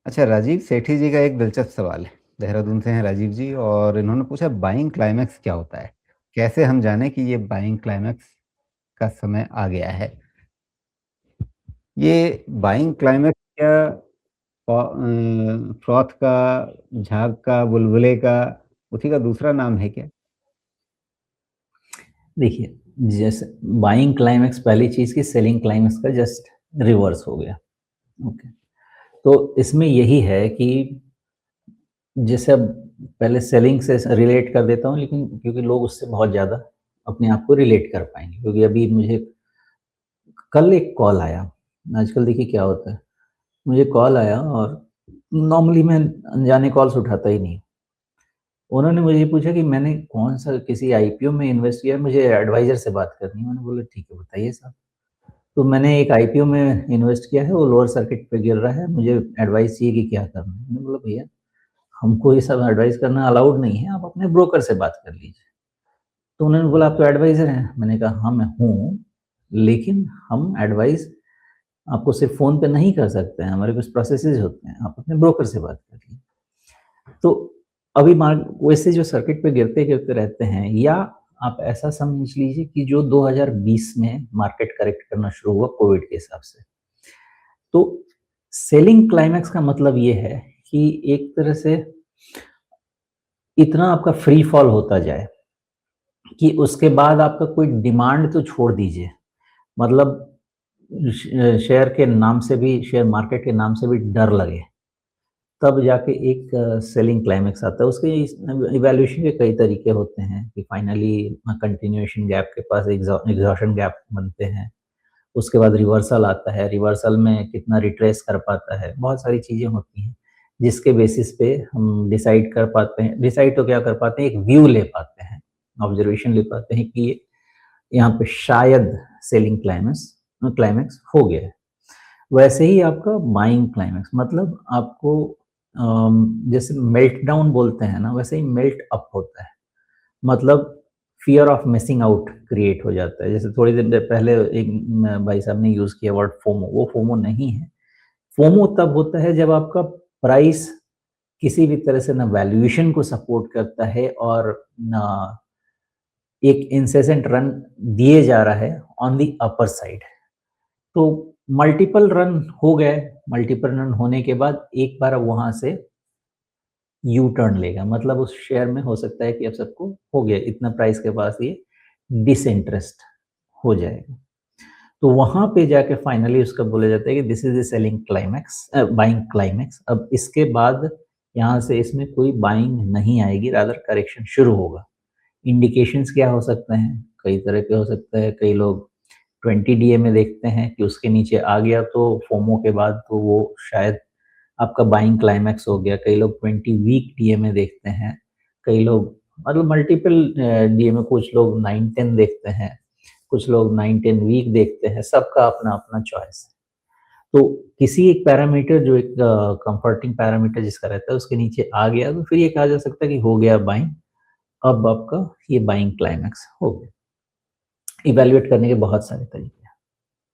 अच्छा, राजीव सेठी जी का एक दिलचस्प सवाल है। देहरादून से हैं राजीव जी और इन्होंने पूछा बाइंग क्लाइमैक्स क्या होता है? कैसे हम जानें कि ये बाइंग क्लाइमैक्स का समय आ गया है? ये बाइंग क्लाइमैक्स क्या फ्रॉथ का, झाग का, बुलबुले का, उसी का दूसरा नाम है क्या? देखिए, जैसे बाइंग क्लाइमैक्स पहली चीज़ की सेलिंग क्लाइमैक्स का जस्ट रिवर्स हो गया। ओके। तो इसमें यही है कि जैसे अब पहले सेलिंग से रिलेट कर देता हूँ, लेकिन क्योंकि लोग उससे बहुत ज़्यादा अपने आप को रिलेट कर पाएँगे, क्योंकि अभी मुझे कल एक कॉल आया। आजकल देखिए क्या होता है, मुझे कॉल आया और नॉर्मली मैं अनजाने कॉल्स उठाता ही नहीं। उन्होंने मुझे पूछा कि मैंने कौन-सा किसी आईपीओ में इन्वेस्ट किया है, मुझे एडवाइज़र से बात करनी है। मैंने बोला ठीक है, बताइए साहब। तो मैंने एक आईपीओ में इन्वेस्ट किया है, वो लोअर सर्किट पे गिर रहा है, मुझे एडवाइस चाहिए कि क्या करना है। मैंने बोला भैया, हमको ये सब एडवाइस करना अलाउड नहीं है, आप अपने ब्रोकर से बात कर लीजिए। तो उन्होंने बोला आप तो एडवाइज़र हैं। मैंने कहा हाँ, मैं हूँ, लेकिन हम एडवाइस आपको सिर्फ़ फ़ोन पे नहीं कर सकते हैं, हमारे कुछ प्रोसेसेज़ होते हैं, आप अपने ब्रोकर से बात करिए। तो अभी मान वैसे जो सर्किट पे गिरते-गिरते रहते हैं, या आप ऐसा समझ लीजिए कि जो 2020 में मार्केट करेक्ट करना शुरू हुआ कोविड के हिसाब से। तो सेलिंग क्लाइमैक्स का मतलब ये है कि एक तरह से इतना आपका फ्री फॉल होता जाए कि उसके बाद आपका कोई डिमांड तो छोड़ दीजिए। मतलब शेयर के नाम से भी, शेयर मार्केट के नाम से भी डर लगे, तब जाके एक सेलिंग क्लाइमेक्स आता है। उसके इवैल्यूएशन के कई तरीके होते हैं कि फाइनली कंटिन्यूएशन गैप के पास एग्जॉशन गैप बनते हैं। उसके बाद रिवर्सल आता है, रिवर्सल में कितना रिट्रेस कर पाता है, बहुत सारी चीज़ें होती हैं, जिसके बेसिस पे हम डिसाइड कर पाते हैं, डिसाइड तो क्या कर पाते हैं, एक व्यू ले पाते हैं, ऑब्जर्वेशन ले पाते हैं कि यहाँ पे शायद सेलिंग क्लाइमेक्स क्लाइमेक्स हो गया है। वैसे ही आपका बाइंग क्लाइमेक्स मतलब आपको जैसे मेल्ट डाउन बोलते हैं ना, वैसे ही मेल्ट अप होता है। मतलब fear of missing out create हो जाता है। जैसे थोड़ी देर पहले एक भाई साहब ने यूज़ किया वर्ड फोमो, वो फोमो नहीं है। फोमो तब होता है जब आपका प्राइस किसी भी तरह से ना वैल्यूएशन को सपोर्ट करता है और ना एक इंसेसेंट रन दिए जा रहा है ऑन द अपर साइड। तो मल्टीपल रन हो गए, मल्टीपल रन होने के बाद एक बार अब वहाँ से यू टर्न लेगा। मतलब उस शेयर में हो सकता है कि अब सबको हो गया इतना प्राइस के पास ये डिसइंटरेस्ट हो जाएगा। तो वहाँ पे जाके फाइनली उसका बोला जाता है कि this is the selling climax buying climax. अब इसके बाद यहाँ से इसमें कोई बाइंग नहीं आएगी, रादर करेक्शन शुरू होगा। इंडिकेशंस क्या हो सकते हैं? कई तरह के हो सकते हैं। कई लोग 20 डीए में देखते हैं कि उसके नीचे आ गया तो फोमो के बाद तो वो शायद आपका बाइंग क्लाइमैक्स हो गया। कई लोग 20 वीक डीए में देखते हैं। कई लोग मतलब मल्टीपल डीए में, कुछ लोग 9-10 देखते हैं, कुछ लोग 9-10 वीक देखते हैं। सबका अपना-अपना चॉइस है। तो किसी एक पैरामीटर जो एक कंफर्टिंग पैरामीटर जिसका रहता है उसके नीचे आ गया तो फिर ये कहा जा सकता है कि हो गया बाइंग। अब आपका ये बाइंग क्लाइमैक्स हो गया। इवैल्यूएट करने के बहुत सारे तरीके।